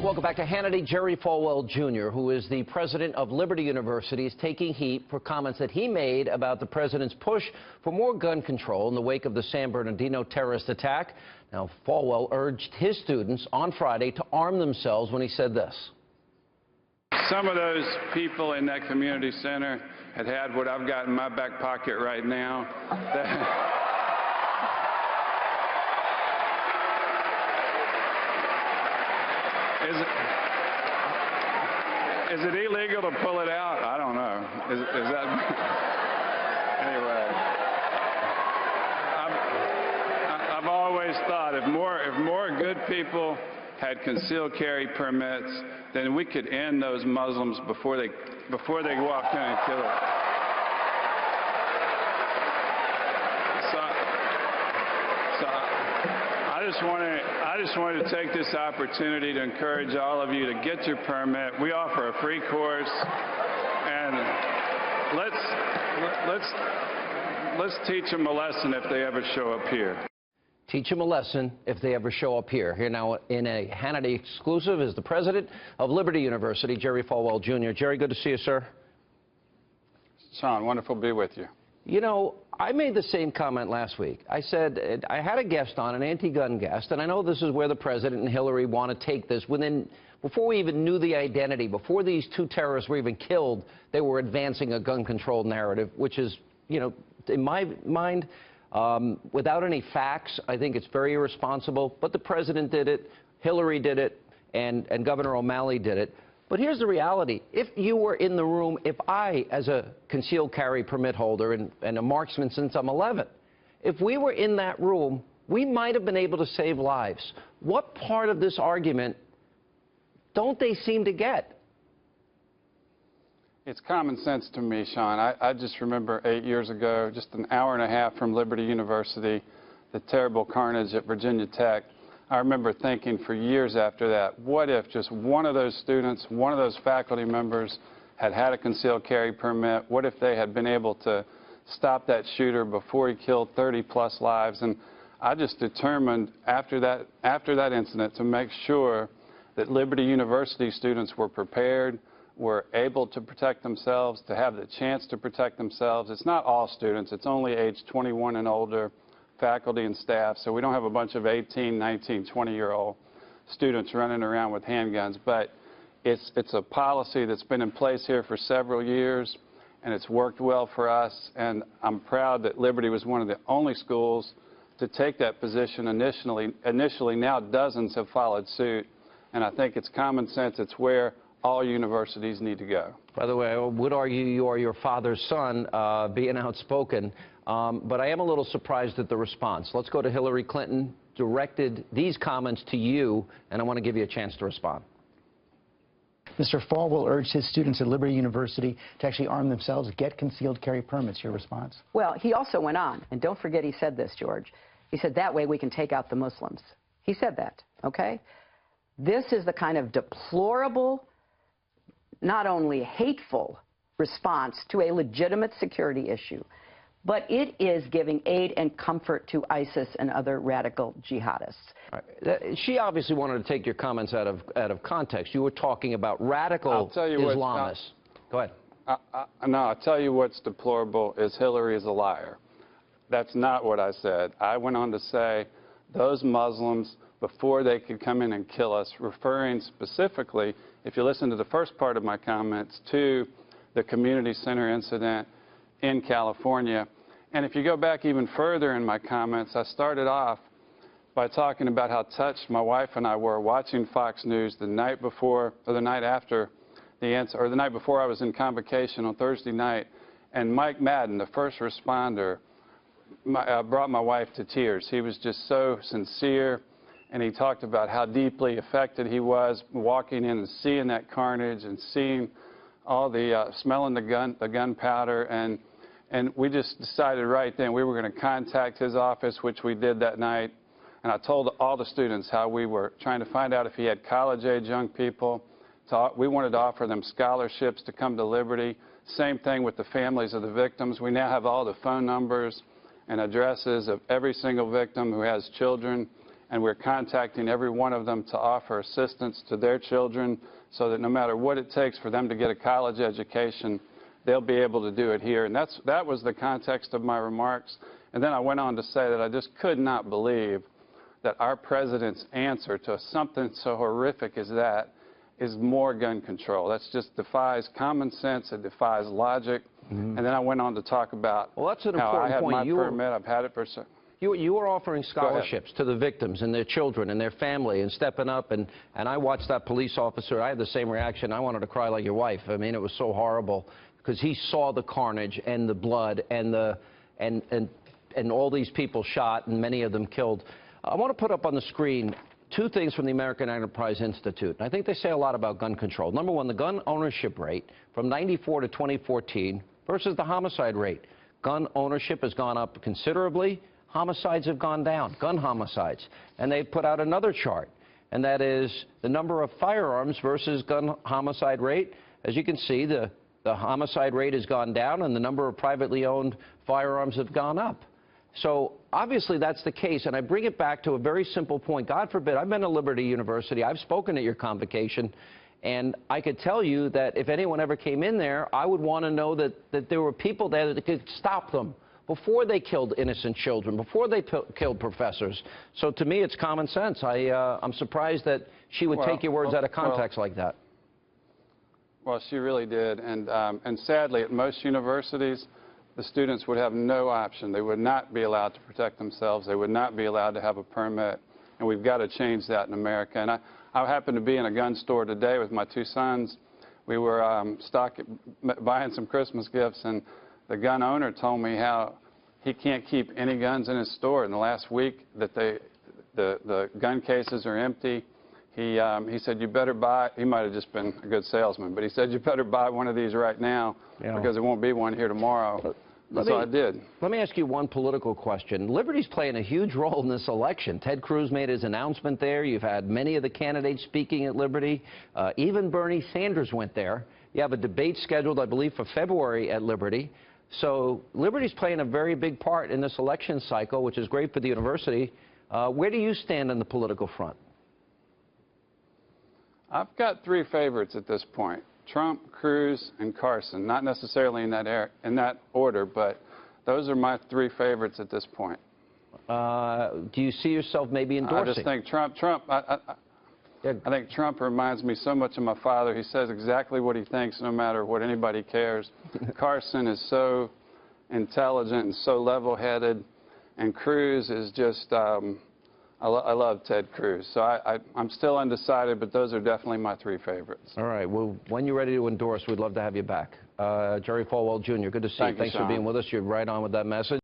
Welcome back to Hannity. Jerry Falwell, Jr., who is the president of Liberty University, is taking heat for comments that he made about the president's push for more gun control in the wake of the San Bernardino terrorist attack. Now, Falwell urged his students on Friday to arm themselves when he said this. Some of those people in that community center had what I've got in my back pocket right now. Is it illegal to pull it out? I don't know. Is that anyway? I've always thought if more good people had concealed carry permits, then we could end those Muslims before they walked in and killed us. I just wanted to take this opportunity to encourage all of you to get your permit. We offer a free course, and let's teach them a lesson if they ever show up here. Teach them a lesson if they ever show up here. Here now in a Hannity exclusive is the president of Liberty University, Jerry Falwell, Jr. Jerry, good to see you, sir. Sean, wonderful to be with you. You know, I made the same comment last week. I said I had a guest on, an anti-gun guest, and I know this is where the president and Hillary want to take this. Before we even knew the identity, before these two terrorists were even killed, they were advancing a gun control narrative, which is, you know, in my mind, without any facts, I think it's very irresponsible. But the president did it, Hillary did it, and Governor O'Malley did it. But here's the reality. If you were in the room, if I, as a concealed carry permit holder and a marksman since I'm 11, if we were in that room, we might have been able to save lives. What part of this argument don't they seem to get? It's common sense to me, Sean. I just remember 8 years ago, just an hour and a half from Liberty University, the terrible carnage at Virginia Tech. I remember thinking for years after that, what if just one of those students, one of those faculty members had had a concealed carry permit? What if they had been able to stop that shooter before he killed 30-plus lives? And I just determined after that incident to make sure that Liberty University students were prepared, were able to protect themselves, to have the chance to protect themselves. It's not all students. It's only age 21 and older, faculty and staff, so we don't have a bunch of 18, 19, 20-year-old students running around with handguns. But it's a policy that's been in place here for several years, and it's worked well for us. And I'm proud that Liberty was one of the only schools to take that position initially. Now dozens have followed suit, and I think it's common sense. It's where all universities need to go. By the way, I would argue you are your father's son, being outspoken. But I am a little surprised at the response. Let's go to Hillary Clinton, directed these comments to you, and I want to give you a chance to respond. Mr. Falwell urged his students at Liberty University to actually arm themselves, get concealed carry permits. Your response? Well, he also went on, and don't forget he said this, George. He said, that way we can take out the Muslims. He said that, okay? This is the kind of deplorable, not only hateful response to a legitimate security issue, but it is giving aid and comfort to ISIS and other radical jihadists. She obviously wanted to take your comments out of context. You were talking about radical Islamists. Go ahead. No, I'll tell you what's deplorable is Hillary is a liar. That's not what I said. I went on to say those Muslims, before they could come in and kill us, referring specifically, if you listen to the first part of my comments, to the community center incident in California. And if you go back even further in my comments, I started off by talking about how touched my wife and I were watching Fox News the night before, or the night after the incident, or the night before I was in convocation on Thursday night, and Mike Madden, the first responder, brought my wife to tears. He was just so sincere, and he talked about how deeply affected he was walking in and seeing that carnage and seeing all the smelling the gunpowder, and we just decided right then we were going to contact his office, which we did that night. And I told all the students how we were trying to find out if he had college-age young people. We wanted to offer them scholarships to come to Liberty. Same thing with the families of the victims. We now have all the phone numbers and addresses of every single victim who has children and we're contacting every one of them to offer assistance to their children so that no matter what it takes for them to get a college education, they'll be able to do it here. And that was the context of my remarks. And then I went on to say that I just could not believe that our president's answer to something so horrific as that is more gun control. That just defies common sense. It defies logic. And then I went on to talk about Well, that's an how I important have point. my permit. I've had it for... You were offering scholarships to the victims and their children and their family and stepping up. And I watched that police officer. I had the same reaction. I wanted to cry like your wife. I mean, it was so horrible because he saw the carnage and the blood and all these people shot and many of them killed. I want to put up on the screen two things from the American Enterprise Institute. And I think they say a lot about gun control. Number one, the gun ownership rate from 94 to 2014 versus the homicide rate. Gun ownership has gone up considerably. Homicides have gone down, gun homicides. And they put out another chart, and that is the number of firearms versus gun homicide rate. As you can see, the homicide rate has gone down, and the number of privately owned firearms have gone up. So obviously that's the case, and I bring it back to a very simple point. God forbid, I've been to Liberty University, I've spoken at your convocation, and I could tell you that if anyone ever came in there, I would want to know that there were people there that could stop them before they killed innocent children, before they killed professors. So to me, it's common sense. I'm surprised that she would take your words out of context like that. Well, she really did, and sadly, at most universities, the students would have no option. They would not be allowed to protect themselves. They would not be allowed to have a permit, and we've got to change that in America. And I happened to be in a gun store today with my two sons. We were buying some Christmas gifts, and the gun owner told me how he can't keep any guns in his store. In the last week, that the gun cases are empty. He said, you better buy, he might have just been a good salesman, but he said, you better buy one of these right now because there won't be one here tomorrow. So I did. Let me ask you one political question. Liberty's playing a huge role in this election. Ted Cruz made his announcement there. You've had many of the candidates speaking at Liberty. Even Bernie Sanders went there. You have a debate scheduled, I believe, for February at Liberty. So Liberty's playing a very big part in this election cycle, which is great for the university. Where do you stand on the political front? I've got three favorites at this point: Trump, Cruz, and Carson. Not necessarily in that order, but those are my three favorites at this point. Do you see yourself maybe endorsing? I just think I think Trump reminds me so much of my father. He says exactly what he thinks, no matter what anybody cares. Carson is so intelligent and so level-headed, and Cruz is just, I love Ted Cruz. So I'm still undecided, but those are definitely my three favorites. All right. Well, when you're ready to endorse, we'd love to have you back. Jerry Falwell, Jr., good to see you. Thanks for being with us. You're right on with that message.